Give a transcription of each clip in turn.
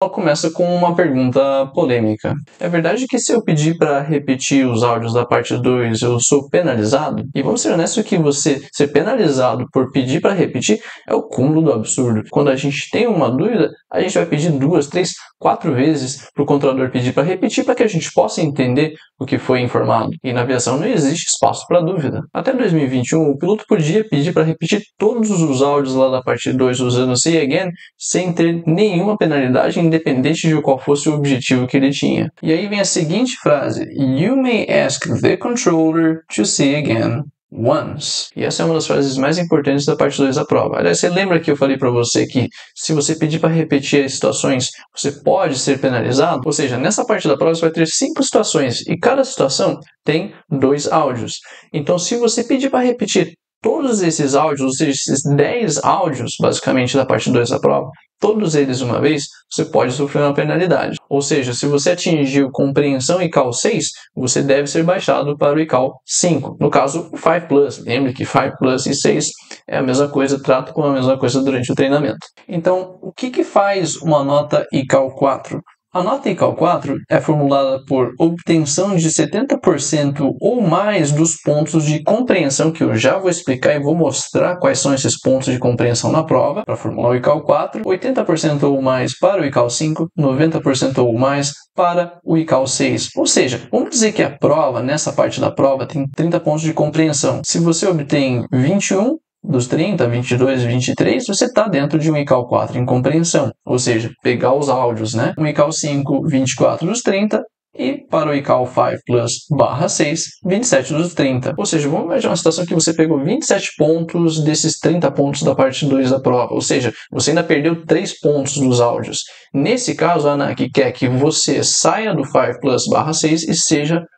Ela começa com uma pergunta polêmica. É verdade que se eu pedir para repetir os áudios da parte 2, eu sou penalizado? E vamos ser honestos que você ser penalizado por pedir para repetir é o cúmulo do absurdo. Quando a gente tem uma dúvida, a gente vai pedir 2, 3, 4 vezes para o controlador pedir para repetir para que a gente possa entender o que foi informado. E na aviação não existe espaço para dúvida. Até 2021, o piloto podia pedir para repetir todos os áudios lá da parte 2 usando Say Again sem ter nenhuma penalidade, independente de qual fosse o objetivo que ele tinha. E aí vem a seguinte frase: You may ask the controller to say again once. E essa é uma das frases mais importantes da parte 2 da prova. Aliás, você lembra que eu falei para você que se você pedir para repetir as situações, você pode ser penalizado? Ou seja, nessa parte da prova você vai ter 5 situações e cada situação tem 2 áudios. Então, se você pedir para repetir todos esses áudios, ou seja, esses 10 áudios, basicamente, da parte 2 da prova, todos eles uma vez, você pode sofrer uma penalidade. Ou seja, se você atingiu compreensão ICAO 6, você deve ser baixado para o ICAO 5. No caso, o 5 Plus. Lembre que 5 Plus e 6 é a mesma coisa, trato com a mesma coisa durante o treinamento. Então, o que faz uma nota ICAO 4? A nota ICAO 4 é formulada por obtenção de 70% ou mais dos pontos de compreensão, que eu já vou explicar e vou mostrar quais são esses pontos de compreensão na prova, para formular o ICAO 4, 80% ou mais para o ICAO 5, 90% ou mais para o ICAO 6. Ou seja, vamos dizer que a prova, nessa parte da prova, tem 30 pontos de compreensão. Se você obtém 21, dos 30, 22, 23, você está dentro de um ICAO 4 em compreensão, ou seja, pegar os áudios, né? Um ICAO 5, 24 dos 30, e para o ICAO 5 Plus /6, 27 dos 30. Ou seja, vamos imaginar uma situação que você pegou 27 pontos desses 30 pontos da parte 2 da prova, ou seja, você ainda perdeu 3 pontos dos áudios. Nesse caso, a ANAC quer que você saia do 5 Plus /6 e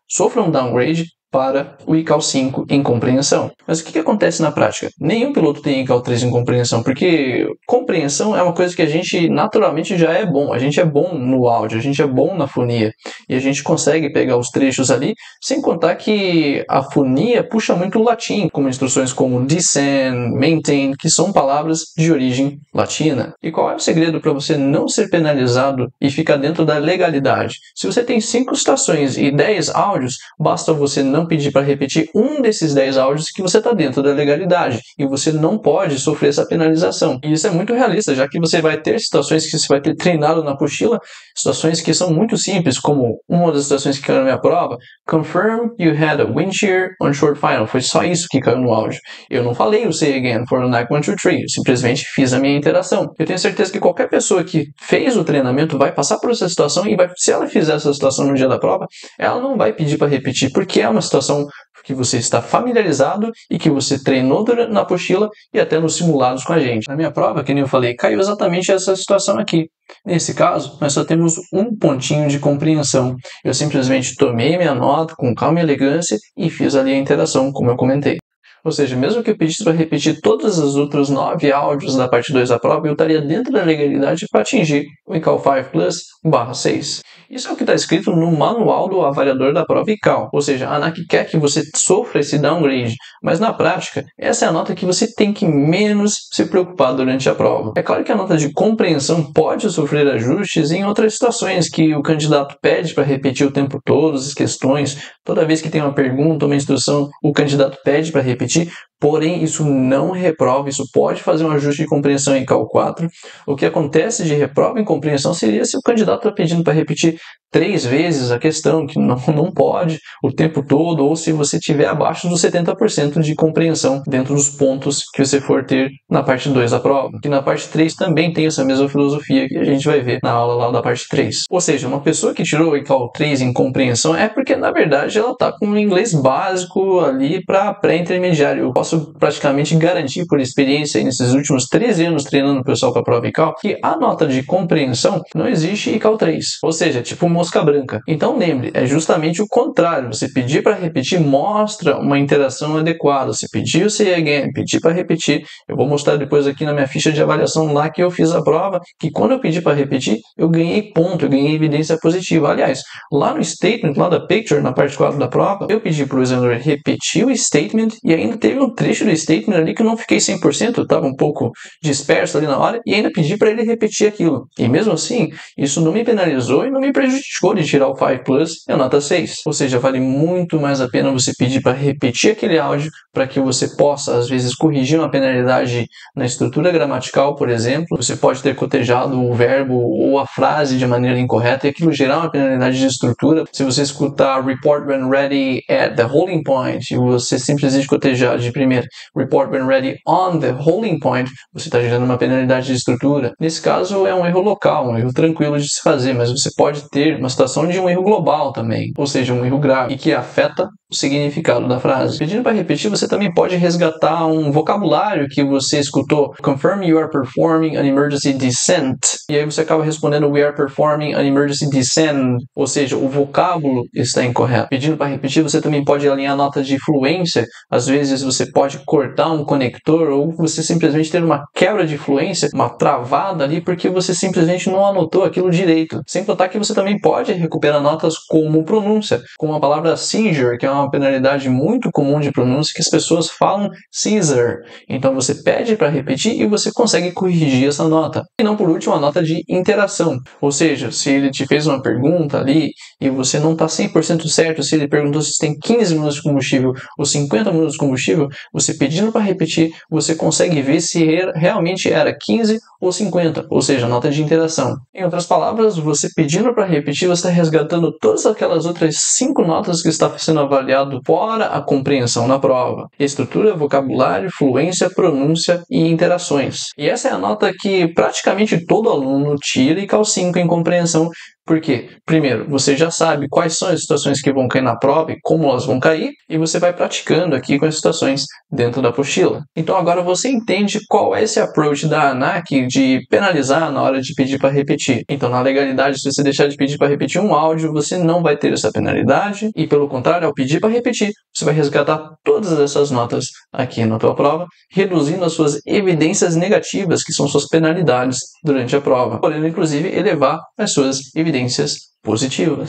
sofra um downgrade para o ICAO 5 em compreensão. Mas o que acontece na prática? Nenhum piloto tem ICAO 3 em compreensão, porque compreensão é uma coisa que a gente naturalmente já é bom. A gente é bom no áudio, a gente é bom na fonia, e a gente consegue pegar os trechos ali, sem contar que a fonia puxa muito o latim, como instruções como descend, maintain, que são palavras de origem latina. E qual é o segredo para você não ser penalizado e ficar dentro da legalidade? Se você tem 5 estações e 10 áudios, basta você não pedir para repetir um desses 10 áudios que você está dentro da legalidade e você não pode sofrer essa penalização. E isso é muito realista, já que você vai ter situações que você vai ter treinado na apostila, situações que são muito simples, como uma das situações que caiu na minha prova: confirm you had a wind shear on short final. Foi só isso que caiu no áudio. Eu não falei o say again for NAC 1, 2, 3, eu simplesmente fiz a minha interação. Eu tenho certeza que qualquer pessoa que fez o treinamento vai passar por essa situação e se ela fizer essa situação no dia da prova, ela não vai pedir para repetir, porque é uma situação que você está familiarizado e que você treinou na apostila e até nos simulados com a gente. Na minha prova, que nem eu falei, caiu exatamente essa situação aqui. Nesse caso, nós só temos um pontinho de compreensão. Eu simplesmente tomei minha nota com calma e elegância e fiz ali a interação, como eu comentei. Ou seja, mesmo que eu pedisse para repetir todos os outros 9 áudios da parte 2 da prova, eu estaria dentro da legalidade para atingir o ICAO 5 Plus /6. Isso é o que está escrito no manual do avaliador da prova ICAO. Ou seja, a ANAC quer que você sofra esse downgrade, mas na prática, essa é a nota que você tem que menos se preocupar durante a prova. É claro que a nota de compreensão pode sofrer ajustes em outras situações que o candidato pede para repetir o tempo todo as questões. Toda vez que tem uma pergunta ou uma instrução, o candidato pede para repetir. Porém, isso não reprova, isso pode fazer um ajuste de compreensão em ICAO 4. O que acontece de reprova em compreensão seria se o candidato está pedindo para repetir 3 vezes a questão, que não pode o tempo todo, ou se você tiver abaixo dos 70% de compreensão dentro dos pontos que você for ter na parte 2 da prova. Que na parte 3 também tem essa mesma filosofia que a gente vai ver na aula lá da parte 3. Ou seja, uma pessoa que tirou o ICAO 3 em compreensão é porque, na verdade, ela está com um inglês básico ali para pré-intermediário. Eu posso praticamente garantir, por experiência nesses últimos 13 anos treinando o pessoal para a prova ICAO, que a nota de compreensão não existe ICAO 3. Ou seja, tipo mosca branca. Então lembre, é justamente o contrário. Você pedir para repetir mostra uma interação adequada. Se pedir o say again, pedir para repetir, eu vou mostrar depois aqui na minha ficha de avaliação lá que eu fiz a prova, que quando eu pedi para repetir, eu ganhei ponto, eu ganhei evidência positiva. Aliás, lá no statement, lá da picture, na parte 4 da prova, eu pedi para o examinador repetir o statement e ainda teve um trecho do statement ali que eu não fiquei 100%, estava um pouco disperso ali na hora, e ainda pedi para ele repetir aquilo. E mesmo assim, isso não me penalizou e não me prejudicou de tirar o 5 Plus e a nota 6. Ou seja, vale muito mais a pena você pedir para repetir aquele áudio para que você possa, às vezes, corrigir uma penalidade na estrutura gramatical, por exemplo. Você pode ter cotejado o verbo ou a frase de maneira incorreta e aquilo gerar uma penalidade de estrutura. Se você escutar report when ready at the holding point e você simplesmente cotejar de primeira report when ready on the holding point, você está gerando uma penalidade de estrutura. Nesse caso é um erro local, um erro tranquilo de se fazer, mas você pode ter uma situação de um erro global também, ou seja, um erro grave e que afeta o significado da frase. Pedindo para repetir, você também pode resgatar um vocabulário que você escutou. Confirm you are performing an emergency descent. E aí você acaba respondendo we are performing an emergency descent, ou seja, o vocábulo está incorreto. Pedindo para repetir, você também pode alinhar notas de fluência. Às vezes você pode cortar um conector ou você simplesmente ter uma quebra de fluência, uma travada ali, porque você simplesmente não anotou aquilo direito. Sem contar que você também pode recuperar notas como pronúncia, como a palavra seizure, que é uma penalidade muito comum de pronúncia que as pessoas falam Caesar. Então você pede para repetir e você consegue corrigir essa nota. E não por último, a nota de interação. Ou seja, se ele te fez uma pergunta ali e você não está 100% certo, se ele perguntou se tem 15 minutos de combustível ou 50 minutos de combustível, você pedindo para repetir, você consegue ver se realmente era 15 ou 50, ou seja, nota de interação. Em outras palavras, você pedindo para repetir, você está resgatando todas aquelas outras 5 notas que está sendo avaliado fora a compreensão na prova. Estrutura, vocabulário, fluência, pronúncia e interações. E essa é a nota que praticamente todo aluno tira e cai 5 em compreensão. Por quê? Primeiro, você já sabe quais são as situações que vão cair na prova e como elas vão cair, e você vai praticando aqui com as situações dentro da apostila. Então agora você entende qual é esse approach da ANAC de penalizar na hora de pedir para repetir. Então na legalidade, se você deixar de pedir para repetir um áudio, você não vai ter essa penalidade, e pelo contrário, ao pedir para repetir, você vai resgatar todas essas notas aqui na tua prova, reduzindo as suas evidências negativas, que são suas penalidades durante a prova, podendo inclusive elevar as suas evidências positivas.